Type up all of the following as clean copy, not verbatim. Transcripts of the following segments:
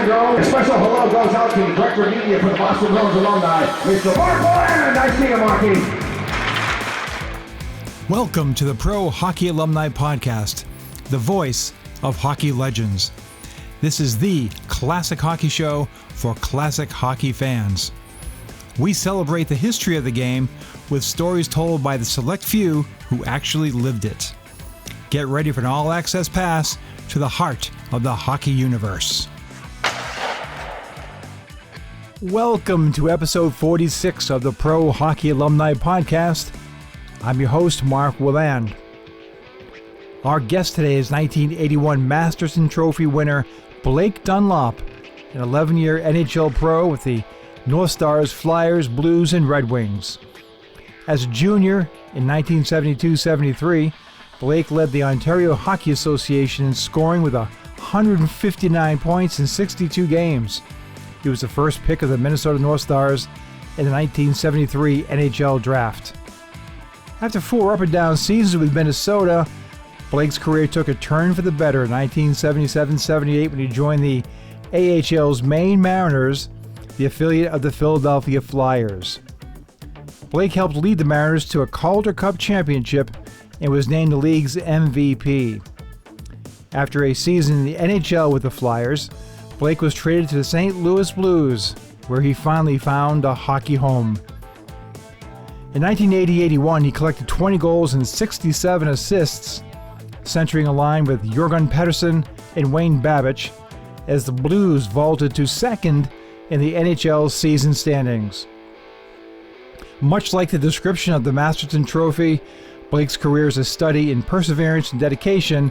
and go. A special hello goes out to Director of Media for the Boston Bruins alumni, Mr. Mark Boivin. Nice to see you, Marky. Welcome to the Pro Hockey Alumni Podcast, the voice of hockey legends. This is the classic hockey show for classic hockey fans. We celebrate the history of the game with stories told by the select few who actually lived it. Get ready for an all-access pass to the heart of the hockey universe. Welcome to episode 46 of the Pro Hockey Alumni Podcast. I'm your host, Mark Willand. Our guest today is 1981 Masterson Trophy winner Blake Dunlop, an 11-year NHL pro with the North Stars, Flyers, Blues, and Red Wings. As a junior in 1972-73, Blake led the Ontario Hockey Association in scoring with 159 points in 62 games. He was the first pick of the Minnesota North Stars in the 1973 NHL Draft. After 4 up-and-down seasons with Minnesota, Blake's career took a turn for the better in 1977-78 when he joined the AHL's Maine Mariners, the affiliate of the Philadelphia Flyers. Blake helped lead the Mariners to a Calder Cup championship and was named the league's MVP. After a season in the NHL with the Flyers, Blake was traded to the St. Louis Blues, where he finally found a hockey home. In 1980-81, he collected 20 goals and 67 assists, centering a line with Jurgen Pettersson and Wayne Babych, as the Blues vaulted to second in the NHL season standings. Much like the description of the Masterton Trophy, Blake's career is a study in perseverance and dedication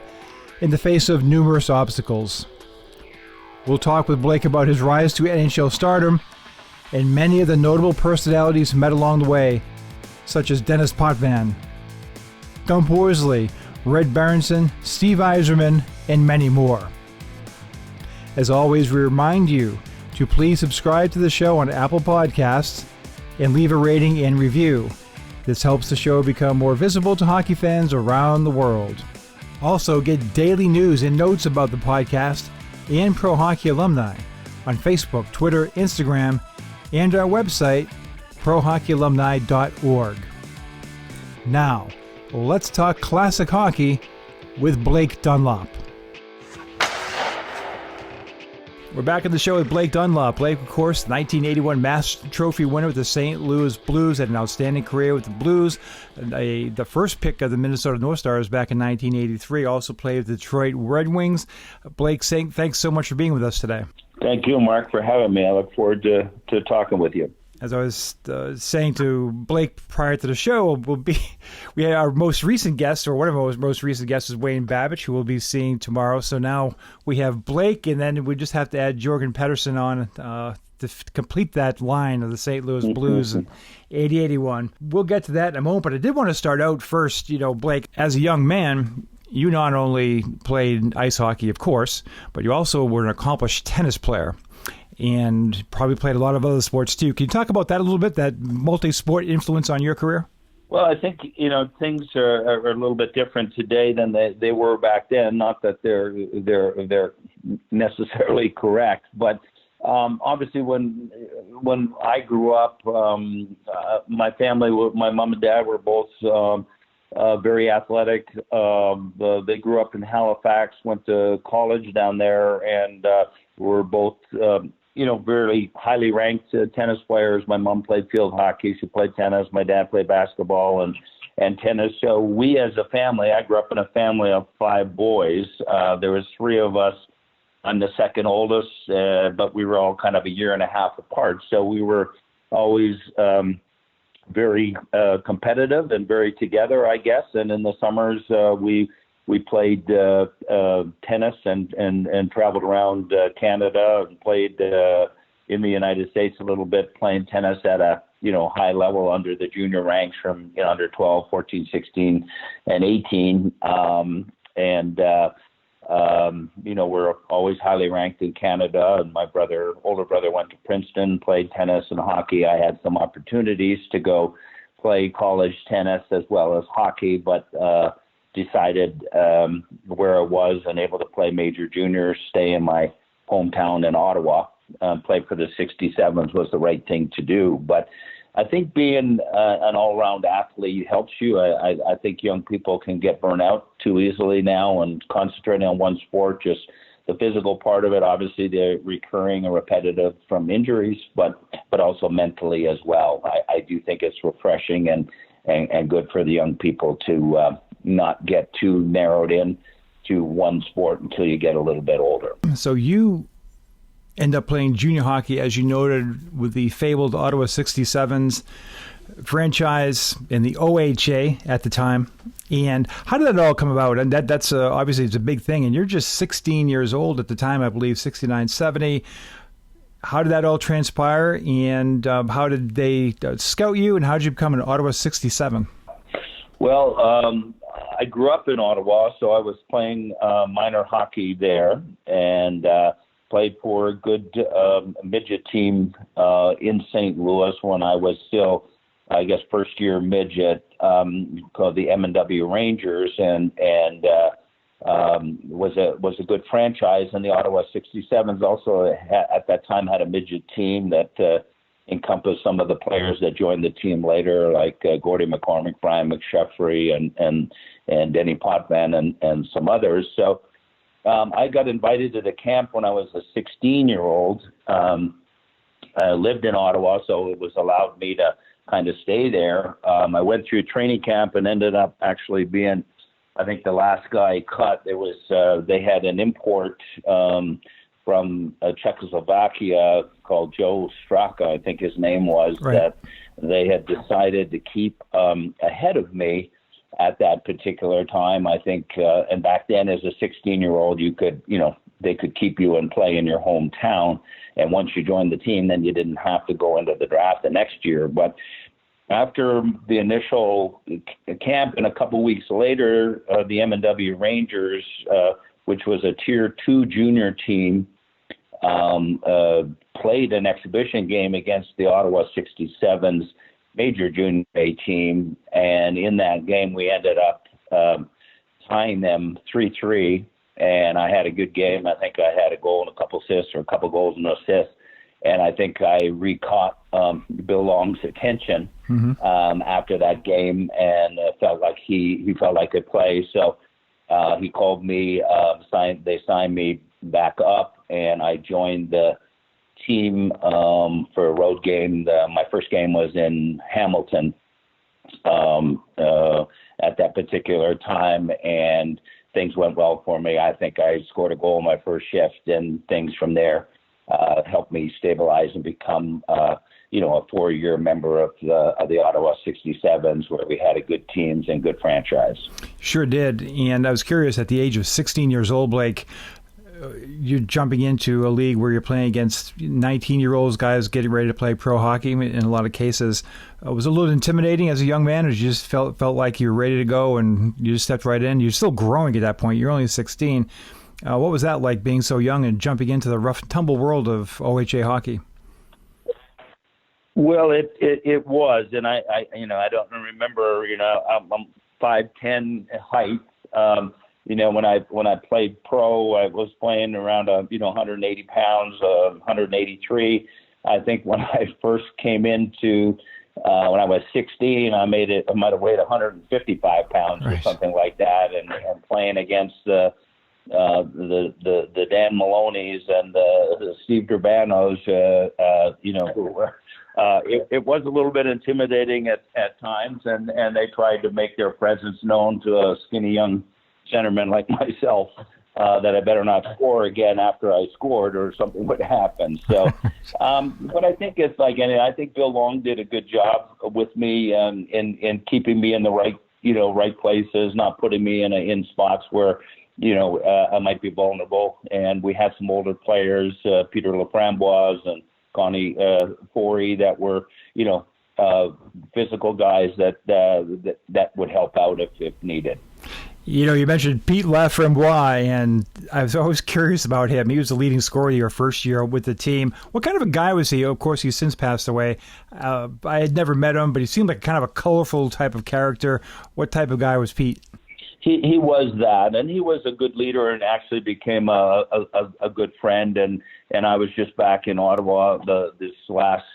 in the face of numerous obstacles. We'll talk with Blake about his rise to NHL stardom and many of the notable personalities met along the way, such as Denis Potvin, Gump Worsley, Red Berenson, Steve Yzerman, and many more. As always, we remind you to please subscribe to the show on Apple Podcasts and leave a rating and review. This helps the show become more visible to hockey fans around the world. Also, get daily news and notes about the podcast and Pro Hockey Alumni on Facebook, Twitter, Instagram, and our website, prohockeyalumni.org. Now, let's talk classic hockey with Blake Dunlop. We're back on the show with Blake Dunlop. Blake, of course, 1981 Masterton Trophy winner with the St. Louis Blues, had an outstanding career with the Blues. The first pick of the Minnesota North Stars back in 1983. Also played with the Detroit Red Wings. Blake, thanks so much for being with us today. Thank you, Mark, for having me. I look forward to talking with you. As I was saying to Blake prior to the show, we had our most recent guest, or one of our most recent guests, is Wayne Babych, who we'll be seeing tomorrow. So now we have Blake, and then we just have to add Jorgen Pettersson on to complete that line of the St. Louis Blues in 80-81. We'll get to that in a moment, but I did want to start out first, Blake, as a young man, you not only played ice hockey, of course, but you also were an accomplished tennis player. And probably played a lot of other sports too. Can you talk about that a little bit, that multi-sport influence on your career? Well, I think, things are a little bit different today than they were back then. Not that they're necessarily correct, but obviously when I grew up, my family, my mom and dad were both very athletic. They grew up in Halifax, went to college down there, and were both very highly ranked tennis players. My mom played field hockey. She played tennis. My dad played basketball and tennis. So we as a family, I grew up in a family of 5 boys. There was 3 of us. I'm the second oldest, but we were all kind of a year and a half apart. So we were always very competitive and very together, I guess. And in the summers, we played tennis and traveled around Canada and played in the United States a little bit, playing tennis at a high level under the junior ranks from under 12, 14, 16, and 18. We're always highly ranked in Canada. And my older brother went to Princeton, played tennis and hockey. I had some opportunities to go play college tennis as well as hockey, but decided where I was and able to play major juniors, stay in my hometown in Ottawa. Play for the 67s was the right thing to do. But I think being an all-around athlete helps you. I think young people can get burnt out too easily now and concentrating on one sport, just the physical part of it, obviously the recurring and repetitive from injuries, but also mentally as well. I do think it's refreshing and good for the young people to not get too narrowed in to one sport until you get a little bit older. So you end up playing junior hockey, as you noted, with the fabled Ottawa 67s franchise in the OHA at the time. And how did that all come about? And that's obviously it's a big thing. And you're just 16 years old at the time, I believe, 69, 70. How did that all transpire? And how did they scout you? And how did you become an Ottawa 67? Well, I grew up in Ottawa, so I was playing minor hockey there and played for a good midget team in St. Louis when I was still, I guess, first-year midget, called the M&W Rangers, and was a good franchise. And the Ottawa 67s also at that time had a midget team that encompassed some of the players that joined the team later, like Gordy McCormick, Brian McSheffrey, and Denis Potvin, and some others. So I got invited to the camp when I was a 16-year-old. I lived in Ottawa, so it was allowed me to kind of stay there. I went through training camp and ended up actually being, I think, the last guy cut. There was they had an import from Czechoslovakia called Joe Straka, I think his name was, right, that they had decided to keep ahead of me at that particular time. I think, and back then as a 16-year-old, you could, they could keep you and play in your hometown. And once you joined the team, then you didn't have to go into the draft the next year. But after the initial camp and a couple weeks later, the M&W Rangers, which was a Tier 2 junior team, played an exhibition game against the Ottawa 67's major junior A team. And in that game, we ended up tying them 3-3. And I had a good game. I think I had a goal and a couple assists, or a couple goals and assists. And I think I re-caught Bill Long's attention after that game, and felt like he felt I could play. So he called me. They signed me back up, and I joined the team for a road game. My first game was in Hamilton at that particular time, and things went well for me. I think I scored a goal in my first shift, and things from there helped me stabilize and become, a 4-year member of the Ottawa 67s, where we had a good teams and good franchise. Sure did. And I was curious, at the age of 16 years old, Blake, you're jumping into a league where you're playing against 19-year-olds, guys getting ready to play pro hockey in a lot of cases. Was it a little intimidating as a young man, or you just felt like you were ready to go and you just stepped right in? You're still growing at that point. You're only 16. What was that like, being so young and jumping into the rough and tumble world of OHA hockey? Well, it was, and I don't remember. I'm 5'10" height. When I played pro, I was playing around 180 pounds, 183. I think when I first came into when I was 16, I might have weighed 155 pounds or something like that, and playing against the Dan Maloney's and the Steve Durbanos, who were. It was a little bit intimidating at times, and they tried to make their presence known to a skinny young centerman like myself, that I better not score again after I scored, or something would happen. So, but I think it's like, and I think Bill Long did a good job with me in keeping me in the right places, not putting me in spots where I might be vulnerable. And we had some older players, Peter Laframboise and Connie Forey, that were physical guys that would help out if needed. You mentioned Pete Laframboise, and I was always curious about him. He was the leading scorer your first year with the team. What kind of a guy was he? Of course, he's since passed away. I had never met him, but he seemed like kind of a colorful type of character. What type of guy was Pete? He was that, and he was a good leader, and actually became a good friend. And I was just back in Ottawa this last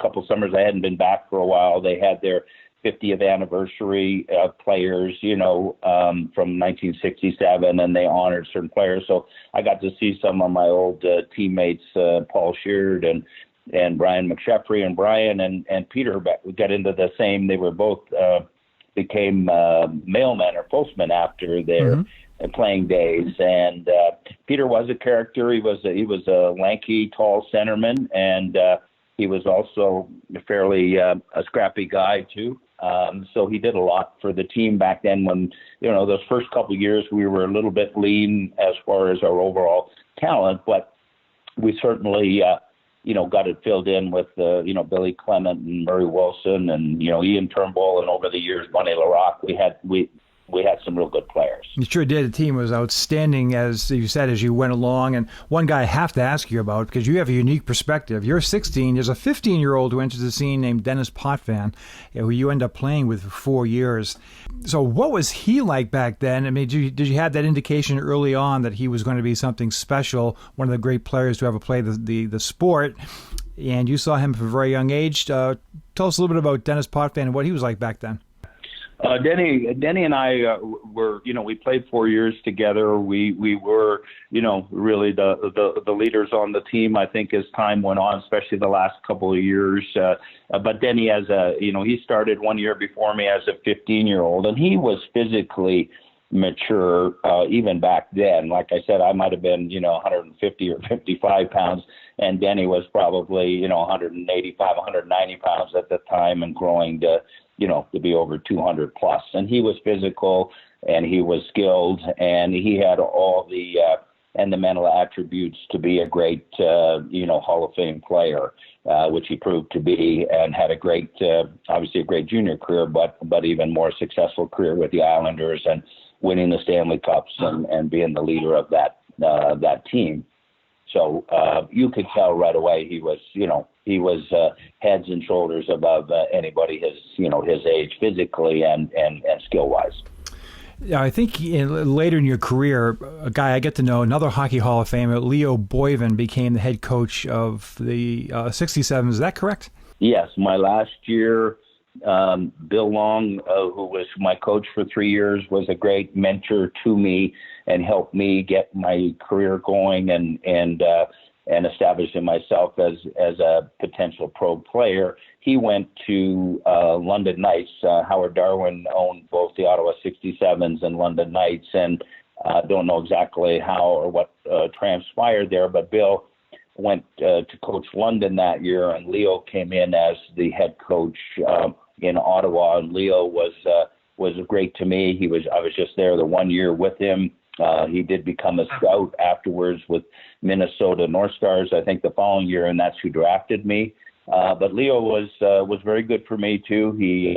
couple summers. I hadn't been back for a while. They had their 50th anniversary players, from 1967, and they honored certain players. So I got to see some of my old teammates, Paul Sheard and Brian McSheffrey, and Brian and Peter got into the same. They were both became mailmen or postmen after their playing days. And Peter was a character. He was a lanky, tall centerman, and he was also fairly a scrappy guy too. So he did a lot for the team back then. When those first couple of years, we were a little bit lean as far as our overall talent, but we certainly got it filled in with, Billy Clement and Murray Wilson and, Ian Turnbull, and over the years, Bunny LaRocque. We had some real good players. You sure did. The team was outstanding, as you said, as you went along. And one guy I have to ask you about, because you have a unique perspective. You're 16. There's a 15-year-old who enters the scene named Denis Potvin, who you end up playing with for 4 years. So what was he like back then? I mean, did you have that indication early on that he was going to be something special, one of the great players to ever play the sport? And you saw him from a very young age. Tell us a little bit about Denis Potvin and what he was like back then. Denny and I were, we played 4 years together. We were, really the leaders on the team, I think, as time went on, especially the last couple of years. But Denny, he started 1 year before me as a 15-year-old, and he was physically mature even back then. Like I said, I might have been, 150 or 55 pounds, and Denny was probably, 185, 190 pounds at the time, and growing to be over 200 plus. And he was physical, and he was skilled, and he had all the and the mental attributes to be a great, Hall of Fame player, which he proved to be, and had a great, obviously a great junior career, but even more successful career with the Islanders and winning the Stanley Cups and being the leader of that team. So you could tell right away he was heads and shoulders above anybody his age, physically and skill wise. Yeah, I think later in your career, a guy I get to know, another Hockey Hall of Famer, Leo Boivin, became the head coach of the 67. Is that correct? Yes, my last year, Bill Long, who was my coach for 3 years, was a great mentor to me and helped me get my career going and establishing myself as a potential pro player. He went to London Knights. Howard Darwin owned both the Ottawa 67s and London Knights, and I don't know exactly how or what transpired there, but Bill went to coach London that year, and Leo came in as the head coach in Ottawa. And Leo was great to me. I was just there the 1 year with him. He did become a scout afterwards with Minnesota North Stars, I think, the following year, and that's who drafted me. But Leo was very good for me too. He,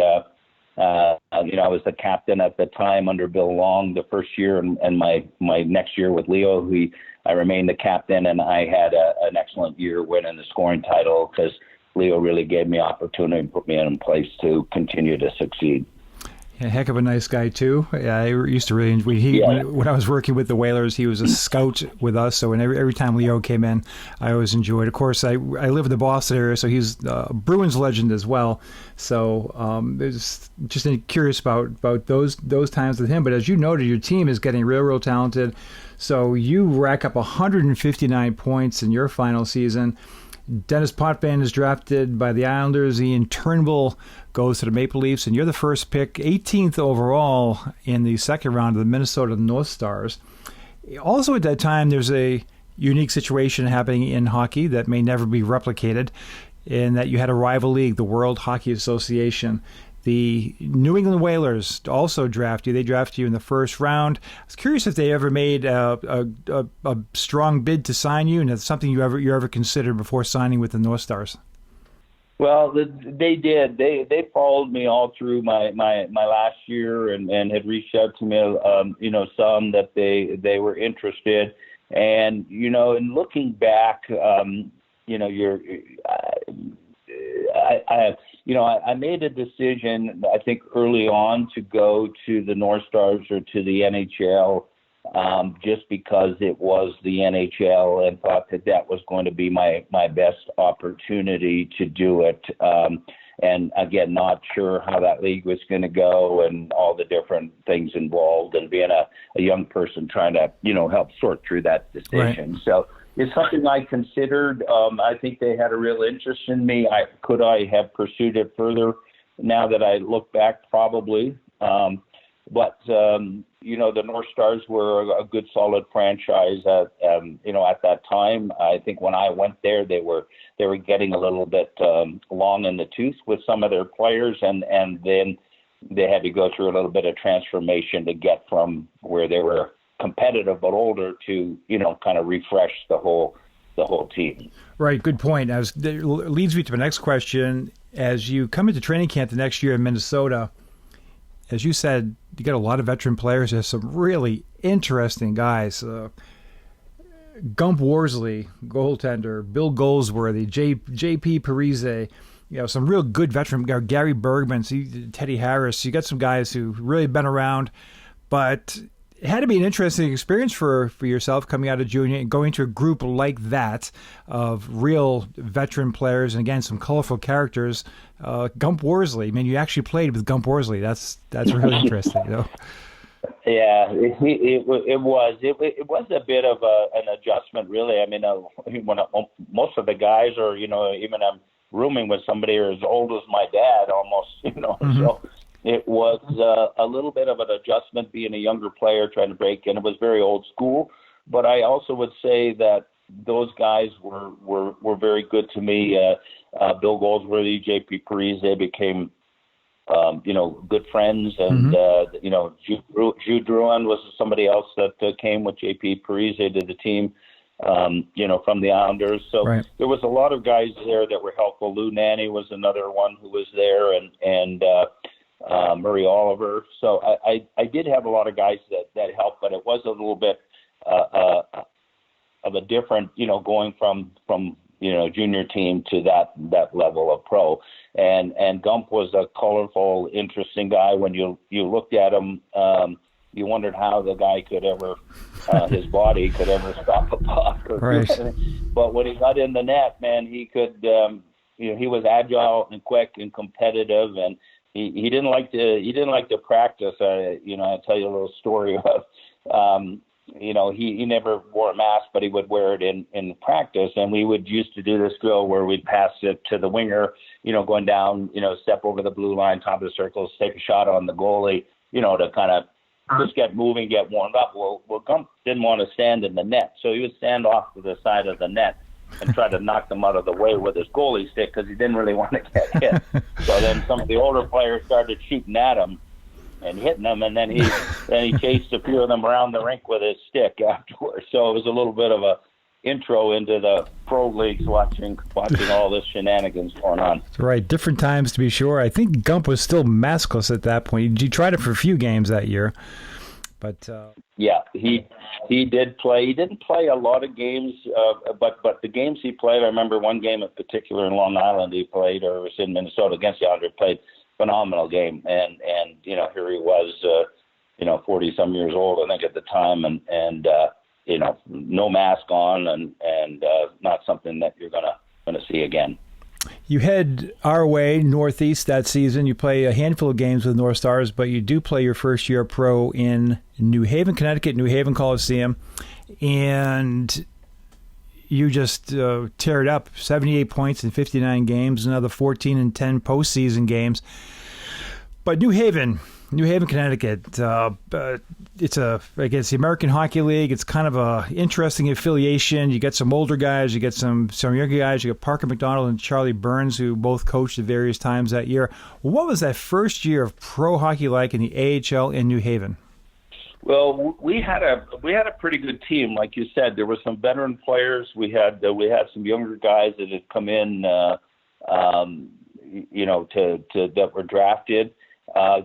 I was the captain at the time under Bill Long the first year, and my next year with Leo, I remained the captain, and I had an excellent year winning the scoring title because Leo really gave me opportunity and put me in place to continue to succeed. A heck of a nice guy, too. Yeah, I used to really enjoy when I was working with the Whalers, he was a scout with us. So every time Leo came in, I always enjoyed. Of course, I live in the Boston area, so he's a Bruins legend as well. So just curious about those times with him. But as you noted, your team is getting real talented. So you rack up 159 points in your final season. Denis Potvin is drafted by the Islanders. Ian Turnbull goes to the Maple Leafs, and you're the first pick, 18th overall in the second round of the Minnesota North Stars. Also at that time, there's a unique situation happening in hockey that may never be replicated, in that you had a rival league, the World Hockey Association. The New England Whalers also draft you. They draft you in the first round. I was curious if they ever made a strong bid to sign you, and it's something you ever considered before signing with the North Stars. Well, they did. They followed me all through my last year and had reached out to me, some that they were interested. And, in looking back, I made a decision, I think, early on to go to the North Stars or to the NHL, just because it was the NHL, and thought that was going to be my best opportunity to do it. And again, not sure how that league was going to go and all the different things involved, and being a young person trying to, help sort through that decision. Right. So it's something I considered. I think they had a real interest in me. Could I have pursued it further? Now that I look back, probably. But the North Stars were a good, solid franchise at that time. I think when I went there, they were getting a little bit long in the tooth with some of their players, and then they had to go through a little bit of transformation to get from where they were competitive but older to, kind of refresh the whole team. Right, good point. That leads me to my next question. As you come into training camp the next year in Minnesota, as you said, you got a lot of veteran players. There's some really interesting guys. Gump Worsley, goaltender, Bill Goldsworthy, J.P. Parise, some real good veteran, Gary Bergman, Teddy Harris. You got some guys who really been around, but it had to be an interesting experience for yourself coming out of junior and going to a group like that of real veteran players and, again, some colorful characters. Gump Worsley, you actually played with Gump Worsley. That's really interesting. Yeah, it was a bit of an adjustment, really. When most of the guys are, even I'm rooming with somebody as old as my dad almost, Mm-hmm. So it was a little bit of an adjustment being a younger player trying to break in. It was very old school, but I also would say that those guys were very good to me. Bill Goldsworthy, J.P. Parise, they became, good friends. And, Jude Drouin was somebody else that came with J.P. Parise to the team, from the Islanders. So right. There was a lot of guys there that were helpful. Lou Nanne was another one who was there, and Murray Oliver. So I did have a lot of guys that helped, but it was a little bit of a different, going from junior team to that level of pro. And Gump was a colorful, interesting guy. When you looked at him, you wondered how the guy could ever, his body could ever stop a puck. Right. But when he got in the net, man, he could, he was agile and quick and competitive, and he didn't like to practice. I'll tell you a little story of, he never wore a mask, but he would wear it in practice. And we would used to do this drill where we'd pass it to the winger, going down, step over the blue line, top of the circles, take a shot on the goalie, to kind of just get moving, get warmed up. Well, Gump didn't want to stand in the net, so he would stand off to the side of the net and try to knock them out of the way with his goalie stick because he didn't really want to get hit. So then some of the older players started shooting at him and hitting them, and then he chased a few of them around the rink with his stick afterwards. So it was a little bit of a intro into the pro leagues, watching all this shenanigans going on. That's right, different times to be sure. I think Gump was still maskless at that point. He tried it for a few games that year, but yeah, he did play. He didn't play a lot of games, but the games he played, I remember one game in particular in Long Island he played, or it was in Minnesota against the Islanders, played phenomenal game, and here he was, 40-some years old, I think, at the time, and no mask on, and not something that you're gonna see again. You head our way, Northeast, that season. You play a handful of games with North Stars, but you do play your first year pro in New Haven, Connecticut, New Haven Coliseum, and you just tear it up. 78 points in 59 games, another 14 and 10 postseason games. But New Haven, Connecticut, it's the American Hockey League. It's kind of a interesting affiliation. You get some older guys, you get some younger guys. You got Parker McDonald and Charlie Burns, who both coached at various times that year. What was that first year of pro hockey like in the AHL in New Haven? Well, we had a pretty good team, like you said. There were some veteran players. We had some younger guys that had come in, that were drafted.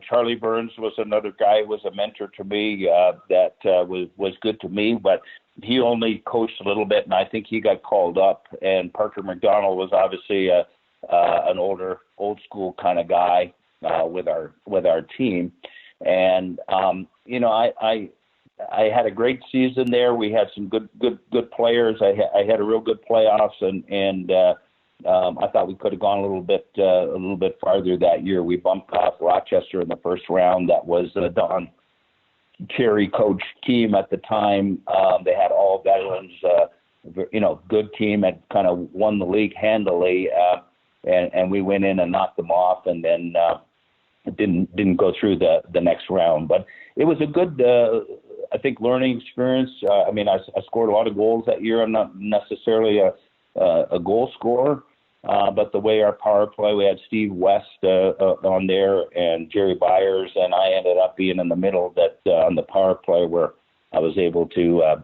Charlie Burns was another guy who was a mentor to me that was good to me, but he only coached a little bit, and I think he got called up. And Parker McDonald was obviously a an old school kind of guy with our team. And I had a great season there. We had some good players. I had a real good playoffs, and I thought we could have gone a little bit farther that year. We bumped off Rochester in the first round. That was Don Cherry coach team at the time. They had all veterans, good team, had kind of won the league handily, and we went in and knocked them off, and then didn't go through the next round. But it was a good, I think, learning experience. I scored a lot of goals that year. I'm not necessarily a goal scorer, but the way our power play, we had Steve West on there and Jerry Byers, and I ended up being in the middle on the power play where I was able to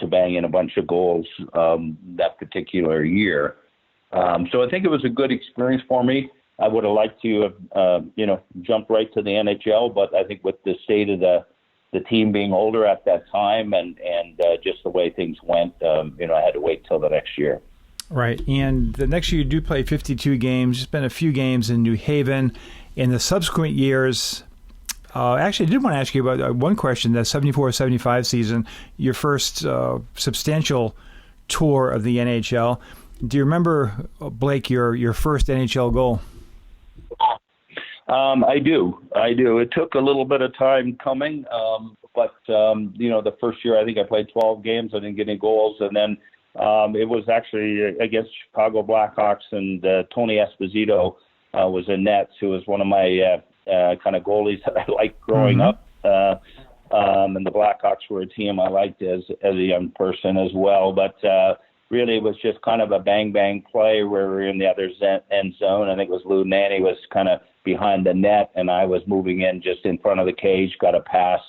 bang in a bunch of goals that particular year. So I think it was a good experience for me. I would have liked to have, jumped right to the NHL, but I think with the state of the team being older at that time and just the way things went, I had to wait till the next year. Right, and the next year you do play 52 games. You spent a few games in New Haven. In the subsequent years, actually, I did want to ask you about one question, the 74-75 season, your first substantial tour of the NHL. Do you remember, Blake, your first NHL goal? I do. It took a little bit of time coming, but the first year I think I played 12 games. I didn't get any goals, and then it was actually against Chicago Blackhawks, and Tony Esposito was in nets, who was one of my kind of goalies that I liked growing up. And the Blackhawks were a team I liked as a young person as well. But really, it was just kind of a bang-bang play where we were in the other end zone. I think it was Lou Nanne was kind of behind the net, and I was moving in just in front of the cage, got a pass,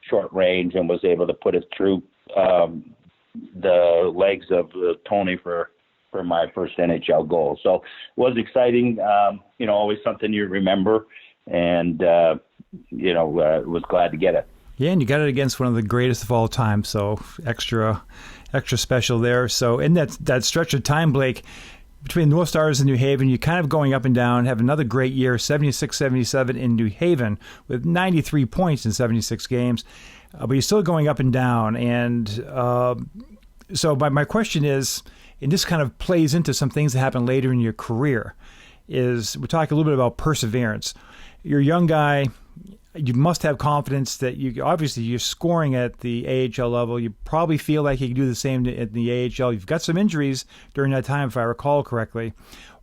short range, and was able to put it through the legs of Tony for my first NHL goal. So it was exciting, always something you remember, and, was glad to get it. Yeah, and you got it against one of the greatest of all time, so extra special there. So in that stretch of time, Blake, between North Stars and New Haven, you're kind of going up and down, have another great year, 76-77 in New Haven with 93 points in 76 games. But you're still going up and down. And so my question is, and this kind of plays into some things that happen later in your career, is we're talking a little bit about perseverance. You're a young guy. You must have confidence that you're scoring at the AHL level. You probably feel like you can do the same at the AHL. You've got some injuries during that time, if I recall correctly.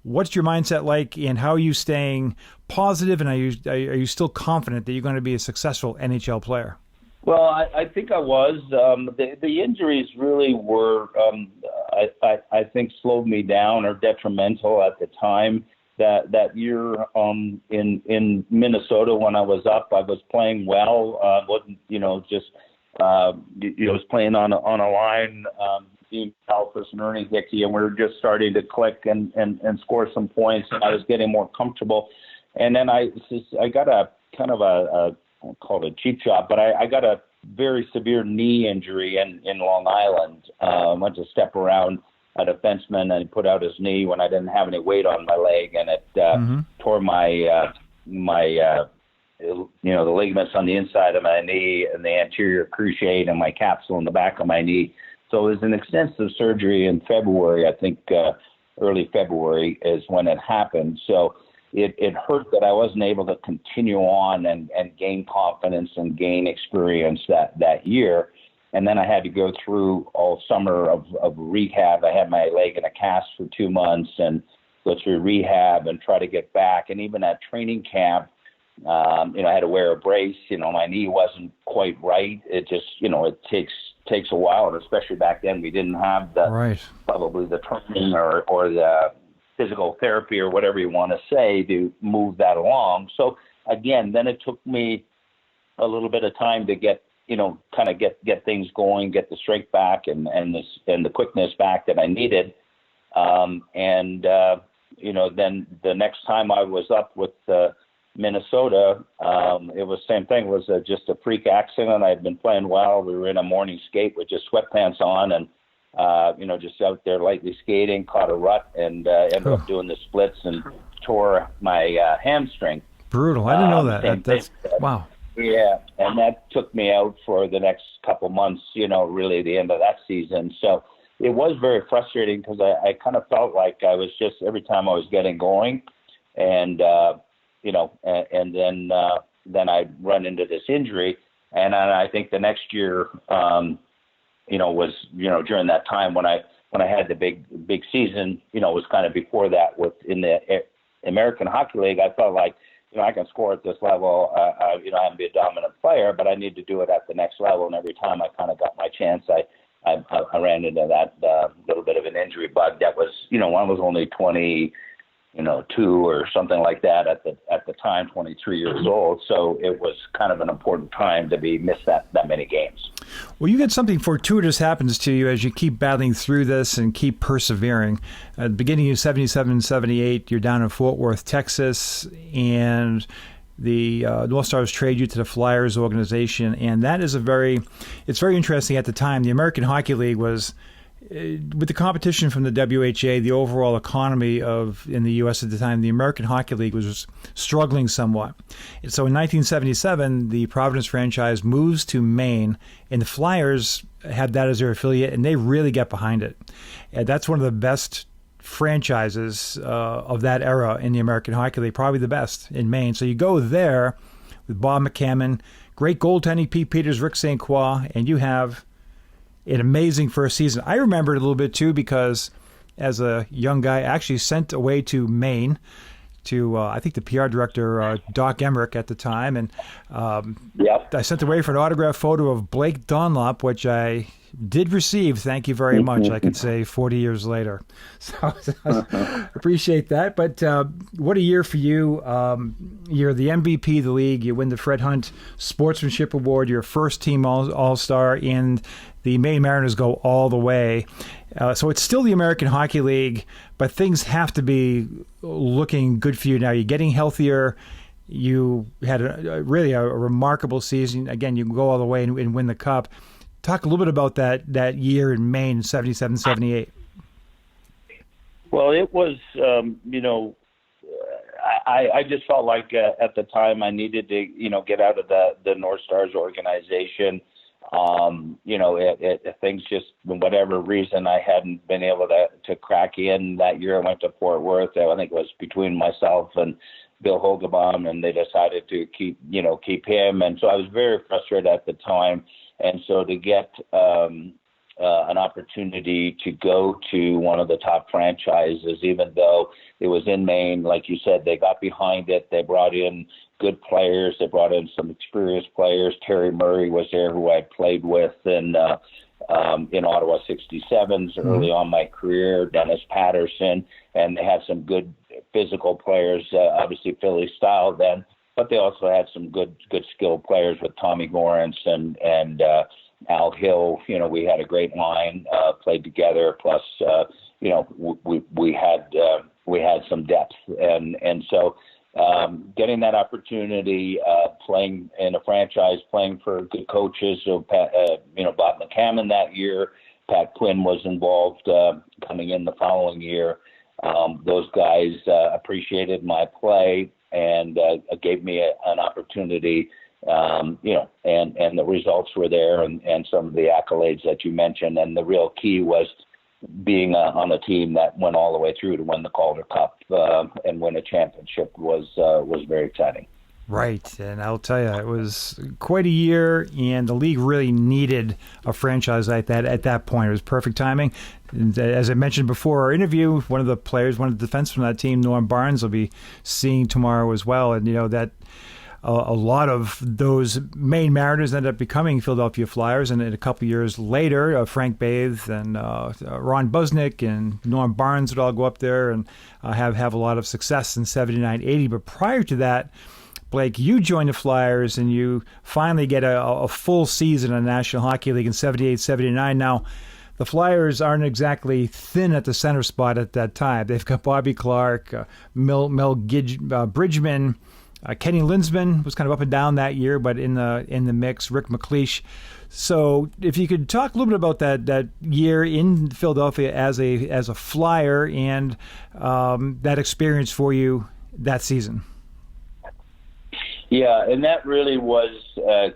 What's your mindset like, and how are you staying positive, and are you still confident that you're going to be a successful NHL player? Well, I think I was. The injuries really were, I think, slowed me down or detrimental at the time. That year in Minnesota when I was up, I was playing well. Wasn't was playing on a line, Dean Alphys and Ernie Hickey, and we were just starting to click and score some points, and I was getting more comfortable. And then I got a kind of I won't call it a cheap shot, but I got a very severe knee injury in Long Island. Went to step around a defenseman and he put out his knee when I didn't have any weight on my leg, and it tore my the ligaments on the inside of my knee and the anterior cruciate and my capsule in the back of my knee. So it was an extensive surgery in February. I think early February is when it happened. So it hurt that I wasn't able to continue on and gain confidence and gain experience that year. And then I had to go through all summer of rehab. I had my leg in a cast for 2 months and go through rehab and try to get back. And even at training camp, I had to wear a brace. My knee wasn't quite right. It just, it takes a while. And especially back then, we didn't have probably the training or the physical therapy or whatever you want to say to move that along. So again, then it took me a little bit of time to get things going, get the strength back and the quickness back that I needed. Then the next time I was up with Minnesota, it was the same thing. It was just a freak accident. I had been playing well. We were in a morning skate with just sweatpants on, and just out there lightly skating, caught a rut, and ended up doing the splits and tore my hamstring. Brutal. I didn't know that. That's wow. Yeah, and that took me out for the next couple months, really the end of that season. So it was very frustrating because I kind of felt like I was just, every time I was getting going, and, and then I'd run into this injury. And I think the next year, was, during that time when I had the big season, was kind of before that in the American Hockey League. I felt like, I can score at this level. I can be a dominant player, but I need to do it at the next level. And every time I kind of got my chance, I ran into that little bit of an injury bug. That was, I was only 22 or something like that at the time, 23 years old. So it was kind of an important time to miss that many games. Well, you get something fortuitous happens to you as you keep battling through this and keep persevering. At the beginning of 77, 78, you're down in Fort Worth, Texas, and the North Stars trade you to the Flyers organization. And that is it's very interesting at the time. The American Hockey League was, with the competition from the WHA, the overall economy in the U.S. at the time, the American Hockey League was struggling somewhat. And so in 1977, the Providence franchise moves to Maine, and the Flyers had that as their affiliate, and they really get behind it. And that's one of the best franchises of that era in the American Hockey League, probably the best in Maine. So you go there with Bob McCammon, great goaltending, Pete Peters, Rick St. Croix, and you have an amazing first season. I remember it a little bit too because as a young guy, I actually sent away to Maine to, I think, the PR director, Doc Emmerich at the time. And I sent away for an autographed photo of Blake Dunlop, which I did receive. Thank you very much, I could say, 40 years later. So appreciate that. But what a year for you. You're the MVP of the league. You win the Fred Hunt Sportsmanship Award. You're first team All-Star, and the Maine Mariners go all the way. So it's still the American Hockey League, but things have to be looking good for you now. You're getting healthier. You had really a remarkable season. Again, you can go all the way and win the Cup. Talk a little bit about that year in Maine, 77, 78. Well, it was, I just felt like at the time I needed to, get out of the North Stars organization. Things just, for whatever reason, I hadn't been able to crack in that year. I went to Fort Worth. I think it was between myself and Bill Hogebaum, and they decided to keep him. And so I was very frustrated at the time. And so to get an opportunity to go to one of the top franchises, even though it was in Maine, like you said, they got behind it. They brought in good players. They brought in some experienced players. Terry Murray was there, who I played with in Ottawa 67s early on my career, Dennis Pettersson, and they had some good physical players, obviously Philly style then, but they also had some good skilled players with Tommy Gorence and Al Hill. We had a great line, played together. Plus, we had some depth, and so getting that opportunity, playing in a franchise, playing for good coaches. So Bob McCammon that year, Pat Quinn was involved coming in the following year. Those guys appreciated my play and gave me an opportunity, and the results were there, and some of the accolades that you mentioned. And the real key was being on a team that went all the way through to win the Calder Cup and win a championship was very exciting. Right, and I'll tell you, it was quite a year, and the league really needed a franchise like that at that point. It was perfect timing. And as I mentioned before our interview, one of the defensemen from that team, Norm Barnes, will be seeing tomorrow as well. And that a lot of those Maine Mariners ended up becoming Philadelphia Flyers, and a couple years later, Frank Bathe and Ron Busnick and Norm Barnes would all go up there and have a lot of success in 79, 80. But prior to that, Blake, you joined the Flyers, and you finally get a full season in the National Hockey League in 78, 79. Now, the Flyers aren't exactly thin at the center spot at that time. They've got Bobby Clark, Mel Bridgman, Kenny Linsman was kind of up and down that year, but in the mix. Rick McLeish. So if you could talk a little bit about that year in Philadelphia as a Flyer and that experience for you that season. Yeah, and that really was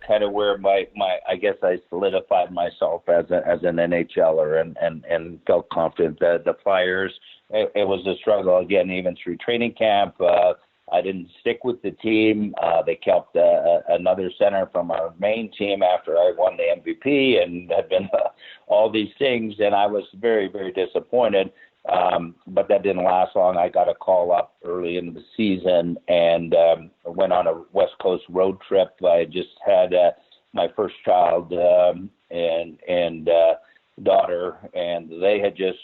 kind of where my I guess I solidified myself as an NHLer and felt confident that the Flyers. It was a struggle again, even through training camp. I didn't stick with the team. They kept another center from our main team after I won the MVP and had been all these things, and I was very, very disappointed. But that didn't last long. I got a call up early in the season and went on a West Coast road trip. I just had my first child and daughter, and they had just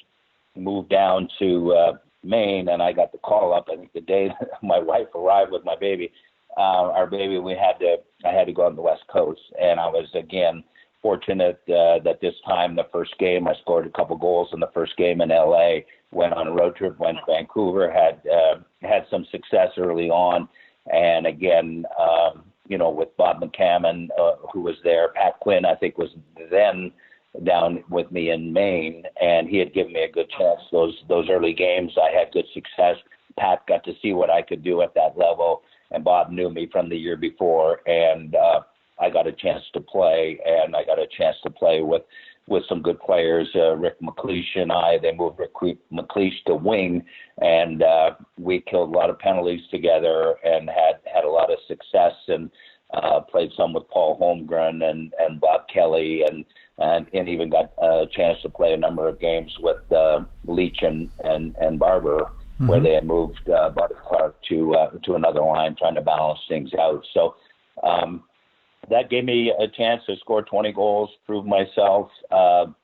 moved down to Maine, and I got the call up. I think the day my wife arrived with my baby, our baby, I had to go on the West Coast, and I was again fortunate that this time, the first game, I scored a couple goals in the first game in LA, went on a road trip, went to Vancouver, had some success early on. And again, with Bob McCammon, who was there, Pat Quinn, I think was then down with me in Maine, and he had given me a good chance. Those early games, I had good success. Pat got to see what I could do at that level, and Bob knew me from the year before, and I got a chance to play, and I got a chance to play with some good players. Rick McLeish and they moved Rick McLeish to wing, and we killed a lot of penalties together and had a lot of success, and played some with Paul Holmgren and Bob Kelly, and even got a chance to play a number of games with Leach and Barber, where they had moved Buddy Clark to another line, trying to balance things out. So that gave me a chance to score 20 goals, prove myself.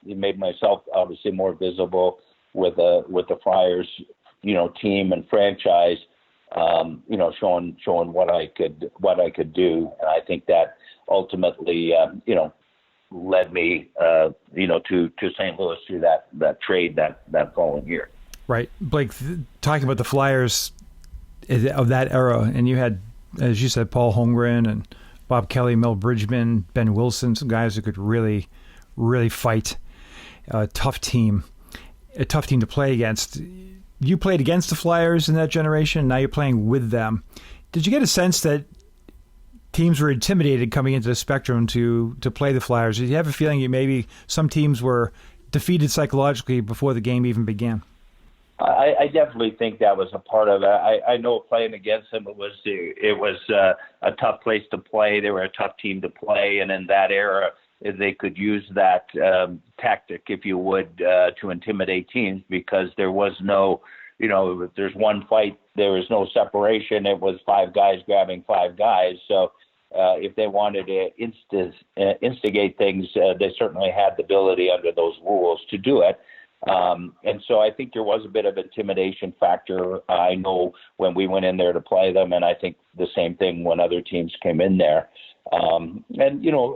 It made myself obviously more visible with the Flyers, team and franchise. Showing what I could do, and I think that ultimately, led me, to St. Louis through that trade that following year. Right, Blake. Talking about the Flyers of that era, and you had, as you said, Paul Holmgren and Bob Kelly, Mel Bridgman, Ben Wilson, some guys who could really, really fight. A tough team to play against. You played against the Flyers in that generation. Now you're playing with them. Did you get a sense that teams were intimidated coming into the Spectrum to play the Flyers? Did you have a feeling that maybe some teams were defeated psychologically before the game even began? I definitely think that was a part of it. I know playing against them, it was a tough place to play. They were a tough team to play, and in that era, they could use that tactic, if you would, to intimidate teams, because there was no, if there's one fight, there was no separation. It was five guys grabbing five guys. So if they wanted to instigate things, they certainly had the ability under those rules to do it. And so I think there was a bit of intimidation factor. I know when we went in there to play them, and I think the same thing when other teams came in there. And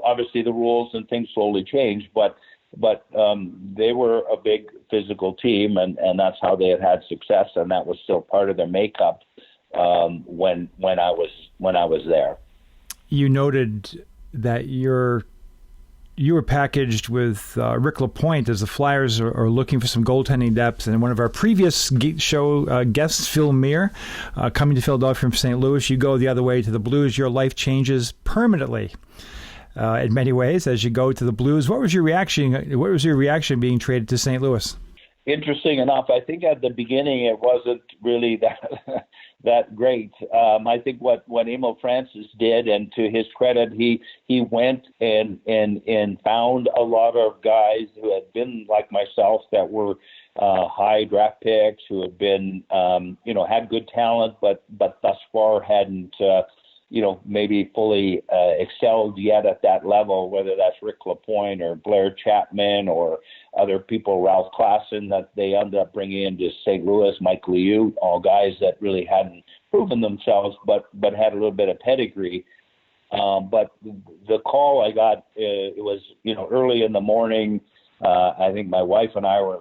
obviously the rules and things slowly changed, but they were a big physical team, and that's how they had success, and that was still part of their makeup when I was there. You noted that you were packaged with Rick LaPointe as the Flyers are looking for some goaltending depth. And one of our previous show guests, Phil Meir, coming to Philadelphia from St. Louis, you go the other way to the Blues. Your life changes permanently in many ways as you go to the Blues. What was your reaction? What was your reaction being traded to St. Louis? Interesting enough, I think at the beginning it wasn't really that great. I think what Emil Francis did, and to his credit, he went and found a lot of guys who had been like myself, that were high draft picks, who had been had good talent, but thus far hadn't maybe fully excelled yet at that level, whether that's Rick LaPointe or Blair Chapman or other people, Ralph Klassen, that they ended up bringing into St. Louis, Mike Liu, all guys that really hadn't proven themselves, but had a little bit of pedigree. But the call I got, it was, early in the morning. I think my wife and I were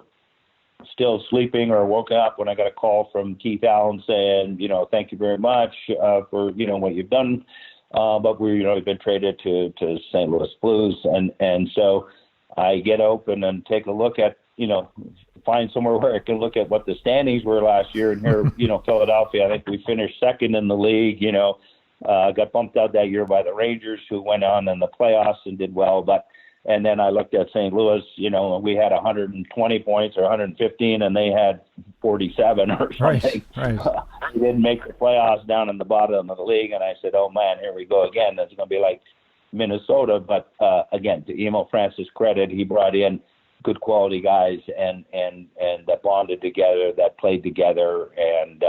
still sleeping or woke up when I got a call from Keith Allen saying, thank you very much for, what you've done. But we've been traded to St. Louis Blues. And so I get open and take a look at, find somewhere where I can look at what the standings were last year. And here, Philadelphia, I think we finished second in the league, got bumped out that year by the Rangers, who went on in the playoffs and did well. And then I looked at St. Louis, we had 120 points or 115, and they had 47 or something. Right. We didn't make the playoffs down in the bottom of the league, and I said, oh, man, here we go again. That's going to be like Minnesota. But, again, to Emil Francis' credit, he brought in good quality guys and that bonded together, that played together, and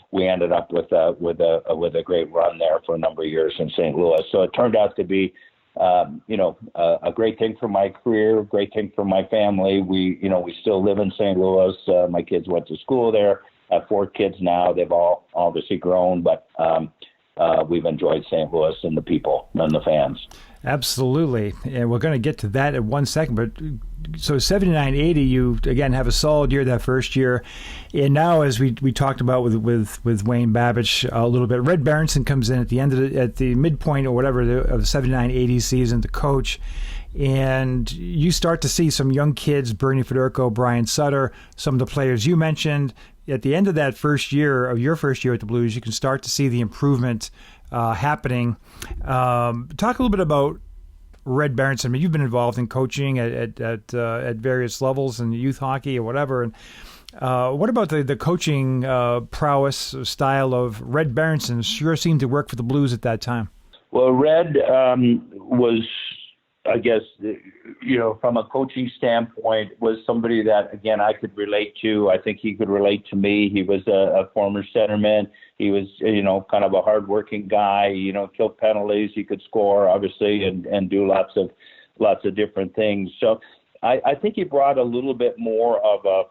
we ended up with a great run there for a number of years in St. Louis. So it turned out to be a great thing for my career, a great thing for my family. We still live in St. Louis. My kids went to school there. I have 4 kids now. They've all obviously grown, but we've enjoyed St. Louis and the people and the fans. Absolutely. And we're going to get to that in 1 second. But so 79-80, you, again, have a solid year that first year. And now, as we talked about with Wayne Babych a little bit, Red Berenson comes in at the end of at the midpoint or whatever of the 79-80 season to coach. And you start to see some young kids, Bernie Federko, Brian Sutter, some of the players you mentioned. At the end of that first year, of your first year at the Blues, you can start to see the improvement happening. Talk a little bit about Red Berenson. I mean, you've been involved in coaching at various levels in youth hockey or whatever. And what about the coaching prowess style of Red Berenson? Sure seemed to work for the Blues at that time. Well, Red was, I guess, from a coaching standpoint, was somebody that, again, I could relate to. I think he could relate to me. He was a former centerman. He was, kind of a hardworking guy, killed penalties. He could score, obviously, and do lots of different things. So I think he brought a little bit more of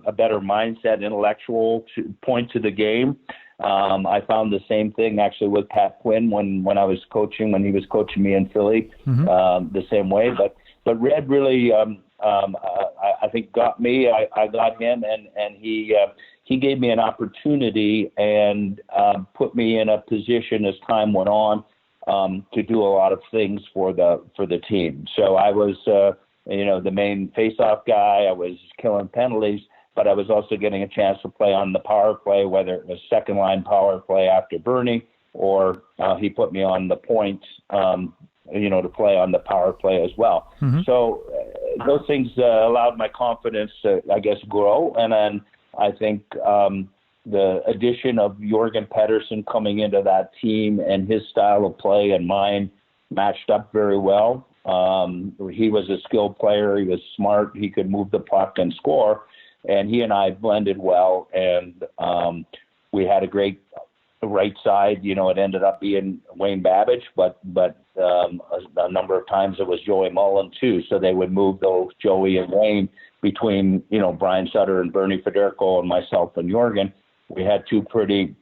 a better mindset, intellectual point to the game. I found the same thing actually with Pat Quinn when he was coaching me in Philly, the same way. But Red really, I think, got me. I got him, and he gave me an opportunity and put me in a position as time went on to do a lot of things for the team. So I was, the main face-off guy. I was killing penalties. But I was also getting a chance to play on the power play, whether it was second-line power play after Bernie, or he put me on the point, to play on the power play as well. Mm-hmm. So those things allowed my confidence to, I guess, grow. And then I think the addition of Jorgen Pettersson coming into that team and his style of play and mine matched up very well. He was a skilled player. He was smart. He could move the puck and score. And he and I blended well, and we had a great right side. It ended up being Wayne Babych, but a number of times it was Joey Mullen too. So they would move those Joey and Wayne between Brian Sutter and Bernie Federko and myself and Jorgen. We had 2 pretty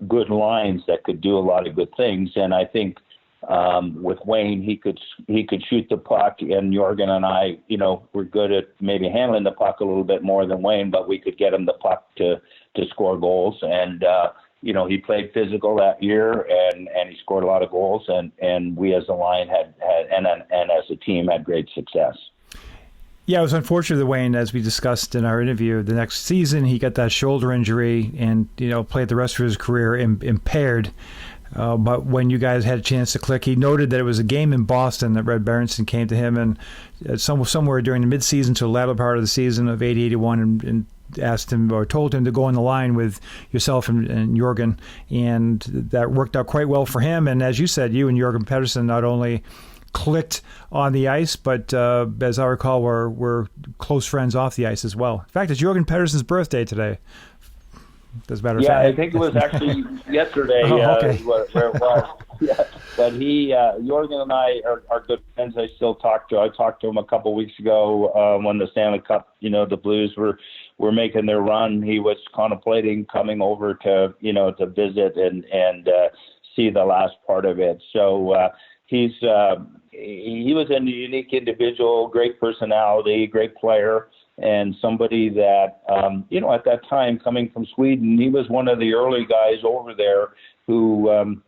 good lines that could do a lot of good things, and I think with Wayne, he could shoot the puck, and Jorgen and I, were good at maybe handling the puck a little bit more than Wayne, but we could get him the puck to score goals. And he played physical that year, and he scored a lot of goals, and we as a line had and as a team had great success. Yeah, it was unfortunate that Wayne, as we discussed in our interview, the next season he got that shoulder injury and played the rest of his career impaired. But when you guys had a chance to click, he noted that it was a game in Boston that Red Berenson came to him and somewhere during the midseason to the latter part of the season of 80-81 and asked him or told him to go on the line with yourself and Jorgen, and that worked out quite well for him. And as you said, you and Jorgen Pettersson not only clicked on the ice, but as I recall, were close friends off the ice as well. In fact, it's Jorgen Pettersson's birthday today. I think it was actually yesterday. Okay. Where it was. Yeah. But Jorgen and I are good friends. I still talk to. I talked to him a couple weeks ago when the Stanley Cup, the Blues were making their run. He was contemplating coming over to visit and see the last part of it. So he was a unique individual, great personality, great player. and somebody that, at that time coming from Sweden, he was one of the early guys over there who,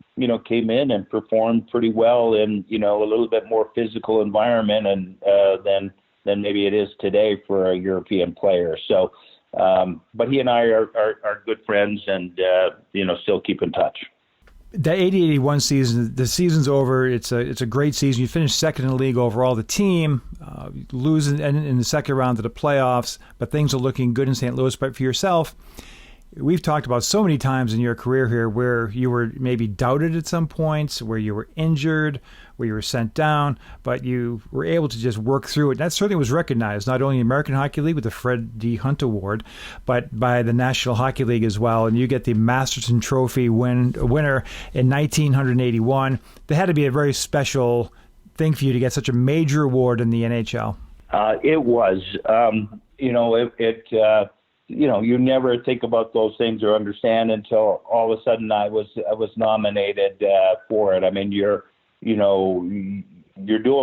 came in and performed pretty well in, a little bit more physical environment and than maybe it is today for a European player. So, but he and I are good friends and, still keep in touch. The 80-81 season, the season's over. It's a great season. You finished second in the league overall. The team losing in the second round of the playoffs, but things are looking good in St. Louis. But for yourself, we've talked about so many times in your career here where you were maybe doubted at some points, where you were injured, where you were sent down, but you were able to just work through it. That certainly was recognized, not only in the American Hockey League with the Fred D. Hunt Award, but by the National Hockey League as well. And you get the Masterton Trophy winner in 1981. That had to be a very special thing for you to get such a major award in the NHL. It was. You never think about those things or understand until all of a sudden I was nominated for it. I mean, you're doing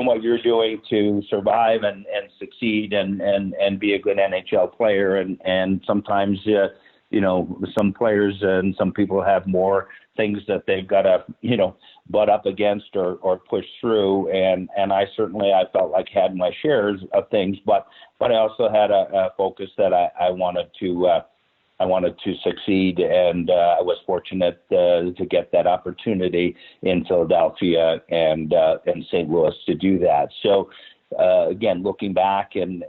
what you're doing to survive and succeed and be a good NHL player. And sometimes, some players and some people have more things that they've got to, butt up against or push through. And I felt like had my shares of things, but I also had a focus that I wanted to succeed, and I was fortunate to get that opportunity in Philadelphia and St. Louis to do that. So again, looking back and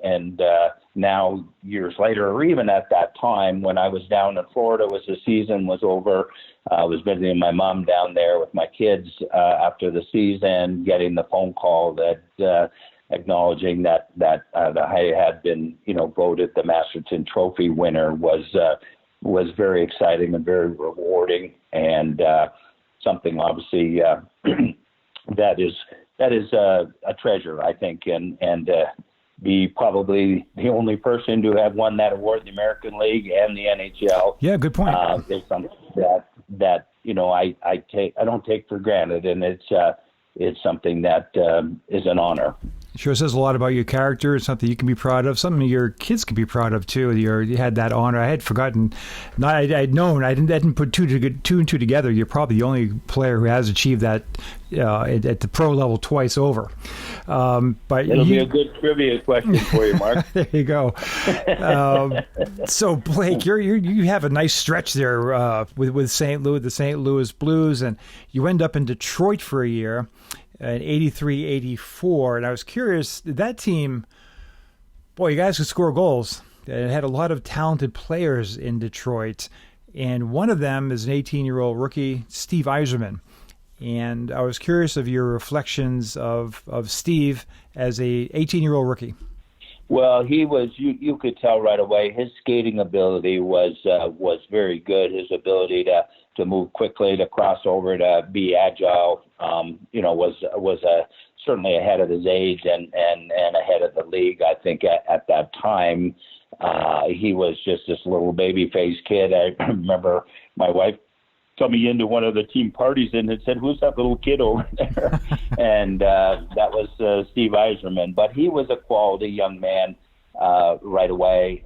now years later, or even at that time when I was down in Florida, the season was over. I was visiting my mom down there with my kids after the season, getting the phone call that acknowledging that I had been, voted the Masterton Trophy winner was very exciting and very rewarding, and something obviously that is a treasure, I think, and be probably the only person to have won that award, the American League and the NHL. Yeah, good point. Is something that I don't take for granted, and it's something that is an honor. Sure says a lot about your character. It's something you can be proud of. Something your kids can be proud of too. You had that honor. I had forgotten. I'd known. I didn't put two and two together. You're probably the only player who has achieved that at the pro level twice over. But it'll be a good trivia question for you, Mark. There you go. So Blake, you have a nice stretch there with St. Louis, the St. Louis Blues, and you end up in Detroit for a year. In 83, 84, and I was curious, that team, boy, you guys could score goals. It had a lot of talented players in Detroit, and one of them is an 18-year-old rookie, Steve Yzerman. And I was curious of your reflections of Steve as a 18-year-old rookie. Well, he was. You could tell right away his skating ability was very good. His ability to move quickly, to cross over, to be agile, was certainly ahead of his age and ahead of the league. I think at that time, he was just this little baby-faced kid. I remember my wife coming into one of the team parties and had said, "Who's that little kid over there?" And that was Steve Yzerman. But he was a quality young man right away.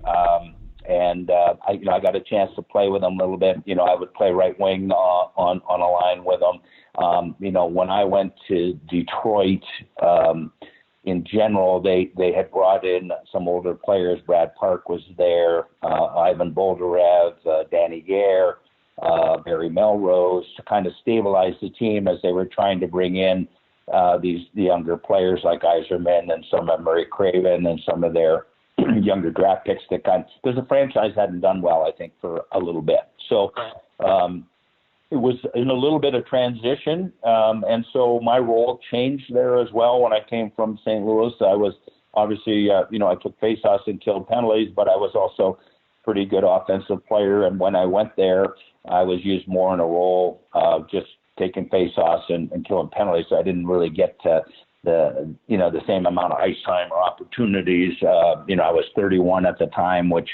And I got a chance to play with him a little bit. I would play right wing on a line with him. When I went to Detroit, in general, they had brought in some older players. Brad Park was there, Ivan Boldarev, Danny Gare, Barry Melrose, to kind of stabilize the team as they were trying to bring in the younger players like Yzerman and some of Murray Craven and some of their younger draft picks because the franchise hadn't done well, I think, for a little bit. So it was in a little bit of transition, and so my role changed there as well. When I came from St. Louis, I was obviously, I took faceoffs and killed penalties, but I was also a pretty good offensive player. And when I went there, I was used more in a role of just taking faceoffs and killing penalties. So I didn't really get to the same amount of ice time or opportunities. I was 31 at the time, which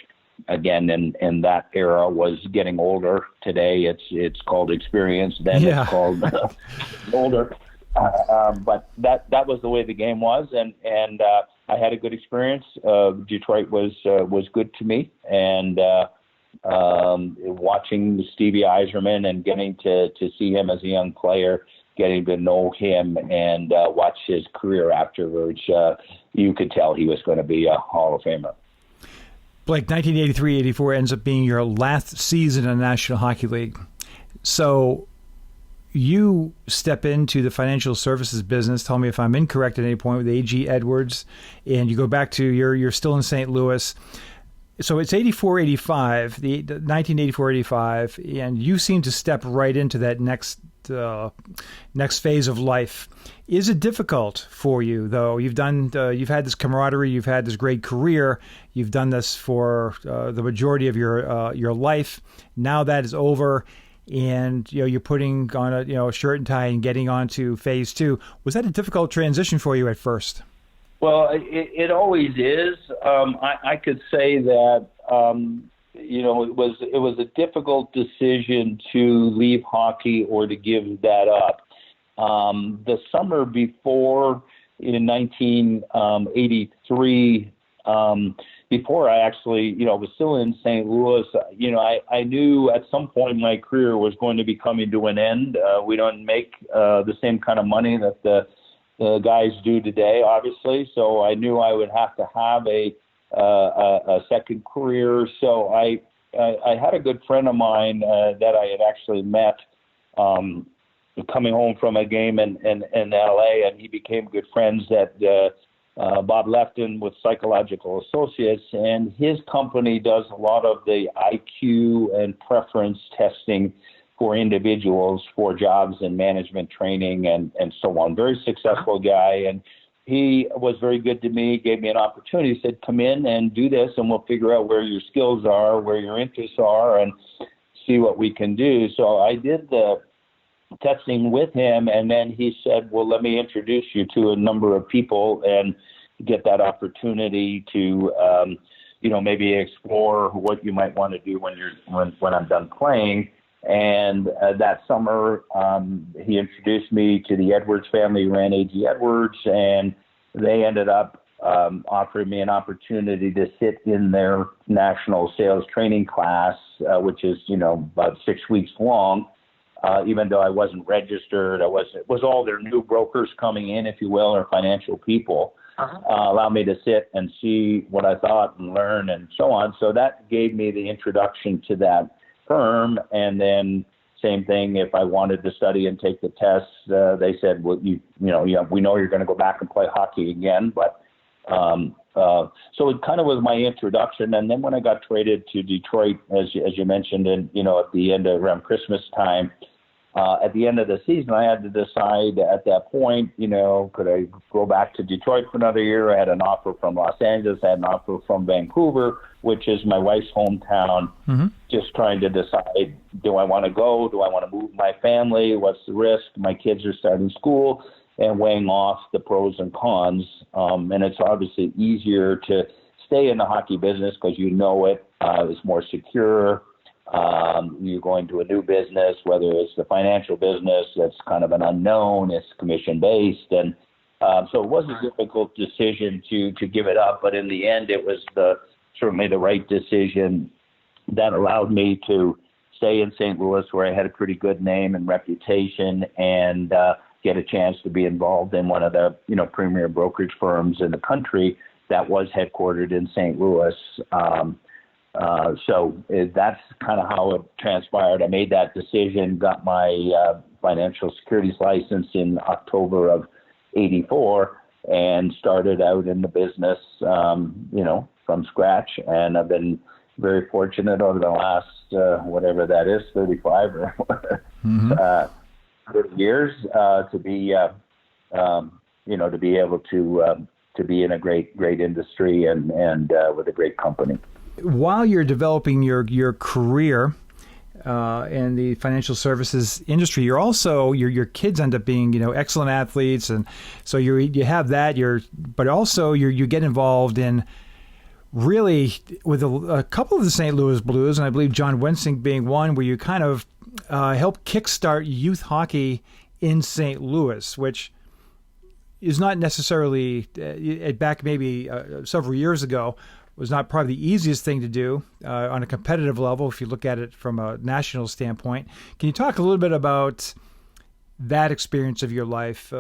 again in that era was getting older. Today it's called experience. Then It's called older. But that was the way the game was, and I had a good experience. Detroit was good to me, and watching Stevie Yzerman and getting to see him as a young player, getting to know him and watch his career afterwards, you could tell he was going to be a Hall of Famer. Blake, 1983-84 ends up being your last season in the National Hockey League. So you step into the financial services business. Tell me if I'm incorrect at any point, with A.G. Edwards, and you go back to you're still in St. Louis. So it's 84-85, the 1984-85, and you seem to step right into that next phase of life. Is it difficult for you, though? You've had this camaraderie, you've had this great career, you've done this for the majority of your life. Now that is over, and you're putting on a shirt and tie and getting on to phase two. Was that a difficult transition for you at first? Well, it always is. I could say that it was a difficult decision to leave hockey or to give that up. The summer before, in 1983, before I actually was still in St. Louis, I knew at some point my career was going to be coming to an end. We don't make the same kind of money that the guys do today, obviously. So I knew I would have to have a second career. So I had a good friend of mine that I had actually met coming home from a game in LA, and he became good friends at Bob Lefton with Psychological Associates, and his company does a lot of the IQ and preference testing for individuals for jobs and management training and so on. Very successful guy. And he was very good to me, gave me an opportunity. He said, come in and do this, and we'll figure out where your skills are, where your interests are, and see what we can do. So I did the testing with him, and then he said, well, let me introduce you to a number of people and get that opportunity to, maybe explore what you might want to do when I'm done playing. And that summer, he introduced me to the Edwards family, who ran A.G. Edwards, and they ended up offering me an opportunity to sit in their national sales training class, which is, about 6 weeks long. Even though I wasn't registered, it was all their new brokers coming in, if you will, or financial people, allowed me to sit and see what I thought and learn and so on. So that gave me the introduction to that firm. And then same thing, if I wanted to study and take the tests, they said, well, we know you're going to go back and play hockey again. But so it kind of was my introduction. And then when I got traded to Detroit, as you mentioned, and at the end of around Christmas time, at the end of the season, I had to decide at that point, could I go back to Detroit for another year? I had an offer from Los Angeles. I had an offer from Vancouver, which is my wife's hometown. Mm-hmm. Just trying to decide, do I want to go? Do I want to move my family? What's the risk? My kids are starting school, and weighing off the pros and cons. And it's obviously easier to stay in the hockey business because it's more secure. You're going to a new business, whether it's the financial business, that's kind of an unknown, it's commission-based. And so it was a difficult decision to give it up, but in the end, it was certainly the right decision that allowed me to stay in St. Louis, where I had a pretty good name and reputation, and get a chance to be involved in one of the premier brokerage firms in the country that was headquartered in St. Louis. So that's kind of how it transpired. I made that decision, got my financial securities license in October of 84, and started out in the business, from scratch. And I've been very fortunate over the last, whatever that is, 35 or 30 years, to be, to be able to be in a great industry and with a great company. While you're developing your career in the financial services industry, you're also your kids end up being excellent athletes, and so you have that. But also you get involved in really with a couple of the St. Louis Blues, and I believe John Wensink being one, where you kind of help kickstart youth hockey in St. Louis, which is not necessarily, back maybe several years ago, was not probably the easiest thing to do on a competitive level if you look at it from a national standpoint. Can you talk a little bit about that experience of your life,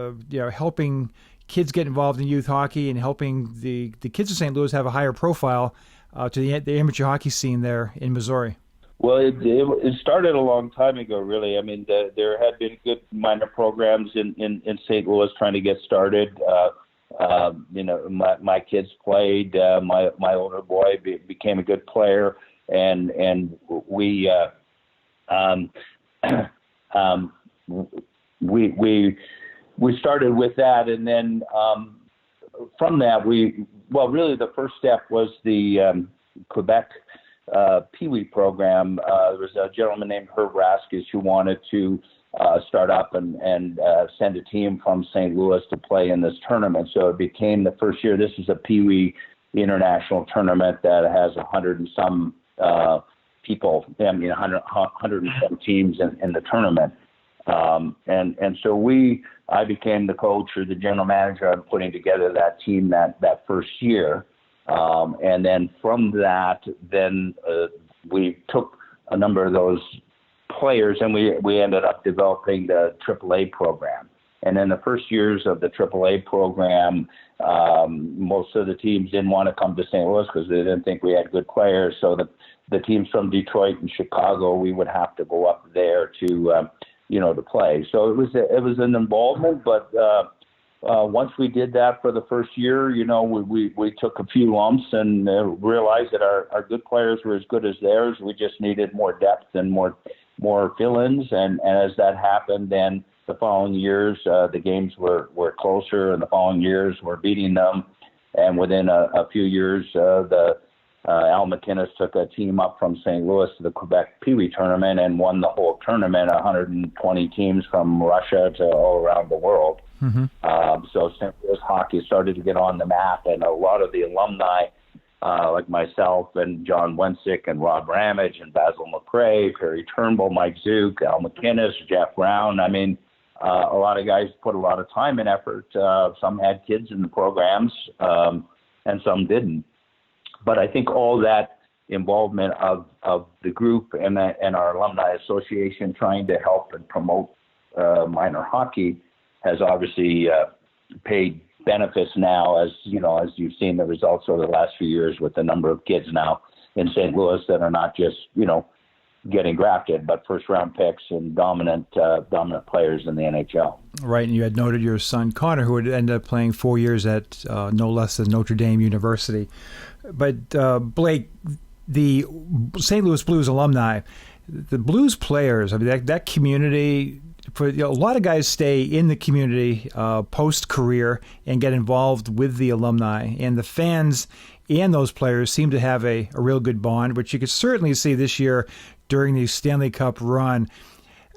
helping kids get involved in youth hockey and helping the kids of St. Louis have a higher profile to the amateur hockey scene there in Missouri? Well, it started a long time ago, really. I mean, there had been good minor programs in St. Louis trying to get started. My kids played. My older boy became a good player, and we started with that, and then from that really the first step was the Quebec Pee Wee program. There was a gentleman named Herb Raskis who wanted to start up and send a team from St. Louis to play in this tournament. So it became the first year. This is a Pee Wee international tournament that has 100 and some people. 100 and some teams in the tournament. And so I became the coach or the general manager of putting together that team that first year. And then from that, we took a number of those players and we ended up developing the AAA program. And in the first years of the AAA program, most of the teams didn't want to come to St. Louis because they didn't think we had good players. So the teams from Detroit and Chicago, we would have to go up there to play. So it was an involvement, but once we did that for the first year, we took a few lumps and realized that our good players were as good as theirs. We just needed more depth and more fill-ins. And as that happened, then the following years, the games were closer, and the following years we're beating them. And within a few years, Al McInnes took a team up from St. Louis to the Quebec Pee Wee tournament and won the whole tournament, 120 teams from Russia to all around the world. Mm-hmm. So St. Louis hockey started to get on the map, and a lot of the alumni, like myself and John Wensick and Rob Ramage and Basil McRae, Perry Turnbull, Mike Zook, Al McInnes, Jeff Brown. I mean, a lot of guys put a lot of time and effort. Some had kids in the programs, and some didn't. But I think all that involvement of the group and our alumni association trying to help and promote minor hockey has obviously paid benefits now, as you've seen the results over the last few years with the number of kids now in St. Louis that are not just getting drafted, but first round picks and dominant players in the NHL. Right, and you had noted your son Connor, who would end up playing 4 years at no less than Notre Dame University. But Blake, the St. Louis Blues alumni, the Blues players, I mean that community. For a lot of guys stay in the community post-career and get involved with the alumni, and the fans and those players seem to have a real good bond, which you could certainly see this year during the Stanley Cup run.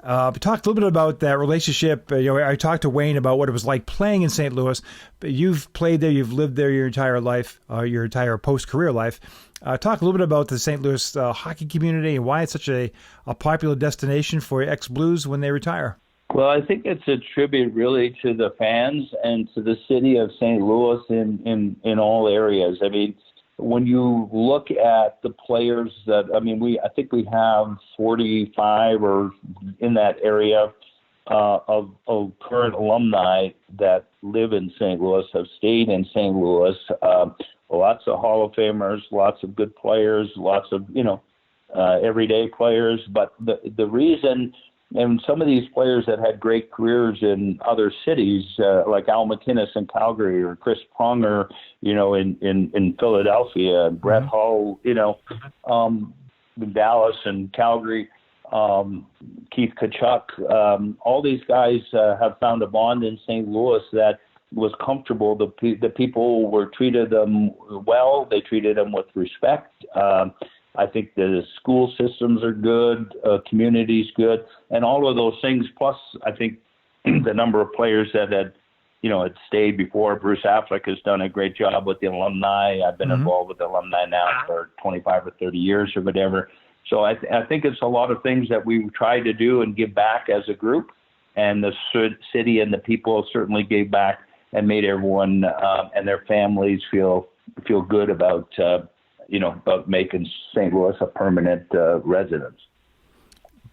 Talk a little bit about that relationship. I talked to Wayne about what it was like playing in St. Louis, but you've played there, you've lived there your entire life, your entire post-career life. Talk a little bit about the St. Louis hockey community and why it's such a popular destination for ex-Blues when they retire. Well, I think it's a tribute really to the fans and to the city of St. Louis in all areas. I mean, when you look at the players I think we have 45 or in that area of current alumni that live in St. Louis, have stayed in St. Louis. Lots of Hall of Famers, lots of good players, lots of everyday players. But the reason. And some of these players that had great careers in other cities, like Al McInnes in Calgary or Chris Pronger, in Philadelphia, and Brett Hull, in Dallas and Calgary, Keith Tkachuk, all these guys have found a bond in St. Louis that was comfortable. The people were treated them well. They treated them with respect. I think the school systems are good, community's good, and all of those things. Plus, I think the number of players that had stayed before. Bruce Affleck has done a great job with the alumni. I've been involved with the alumni now for 25 or 30 years or whatever. So I think it's a lot of things that we try to do and give back as a group. and the city and the people certainly gave back and made everyone and their families feel good about about making St. Louis a permanent residence.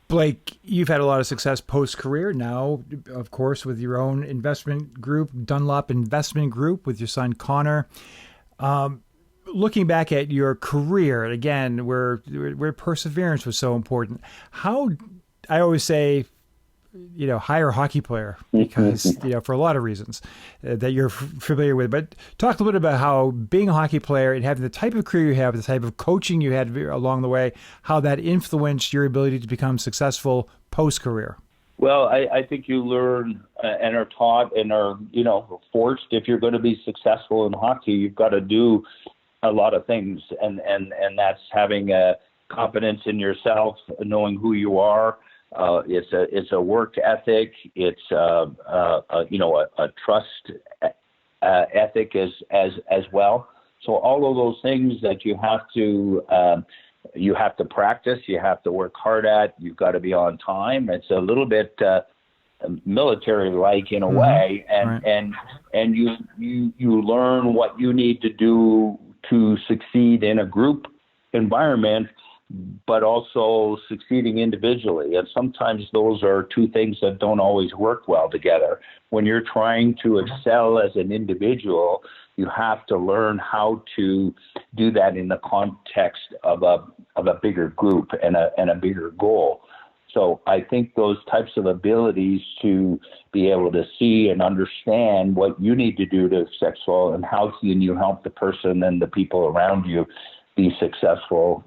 Blake, you've had a lot of success post-career now, of course, with your own investment group, Dunlop Investment Group, with your son Connor. Looking back at your career, again, where perseverance was so important, how, I always say, hire a hockey player because, for a lot of reasons that you're familiar with. But talk a little bit about how being a hockey player and having the type of career you have, the type of coaching you had along the way, how that influenced your ability to become successful post-career. Well, I think you learn and are taught and are, forced. If you're going to be successful in hockey, you've got to do a lot of things. And that's having a confidence in yourself, knowing who you are. It's a work ethic. It's a trust ethic as well. So all of those things that you have to practice, you have to work hard at. You've got to be on time. It's a little bit military-like in a way, and you learn what you need to do to succeed in a group environment, but also succeeding individually. And sometimes those are two things that don't always work well together. When you're trying to excel as an individual, you have to learn how to do that in the context of a bigger group and a bigger goal. So I think those types of abilities to be able to see and understand what you need to do to be successful and how can you help the person and the people around you be successful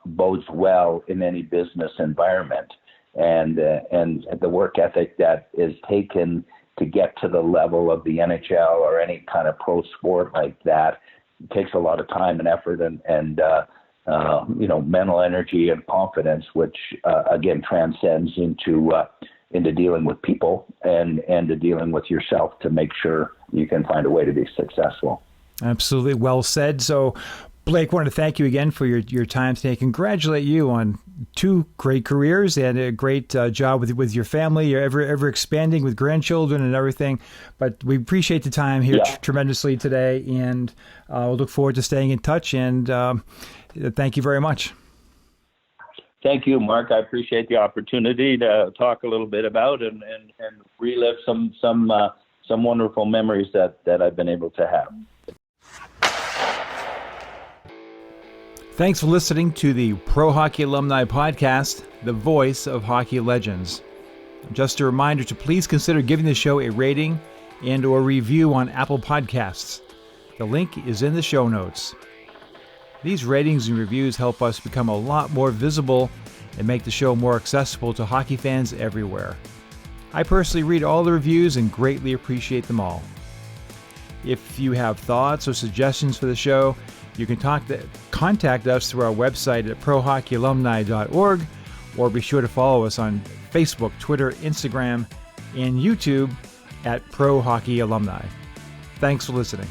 bodes well in any business environment. And the work ethic that is taken to get to the level of the NHL or any kind of pro sport like that takes a lot of time and effort and mental energy and confidence, which again transcends into dealing with people and to dealing with yourself to make sure you can find a way to be successful. Absolutely. Well said. So, Blake, I want to thank you again for your time today. Congratulate you on 2 great careers and a great job with your family. You're ever expanding with grandchildren and everything. But we appreciate the time here tremendously today, and we'll look forward to staying in touch. And thank you very much. Thank you, Mark. I appreciate the opportunity to talk a little bit about and relive some wonderful memories that I've been able to have. Thanks for listening to the Pro Hockey Alumni Podcast, the voice of hockey legends. Just a reminder to please consider giving the show a rating and or review on Apple Podcasts. The link is in the show notes. These ratings and reviews help us become a lot more visible and make the show more accessible to hockey fans everywhere. I personally read all the reviews and greatly appreciate them all. If you have thoughts or suggestions for the show, you can contact us through our website at prohockeyalumni.org, or be sure to follow us on Facebook, Twitter, Instagram, and YouTube at Pro Hockey Alumni. Thanks for listening.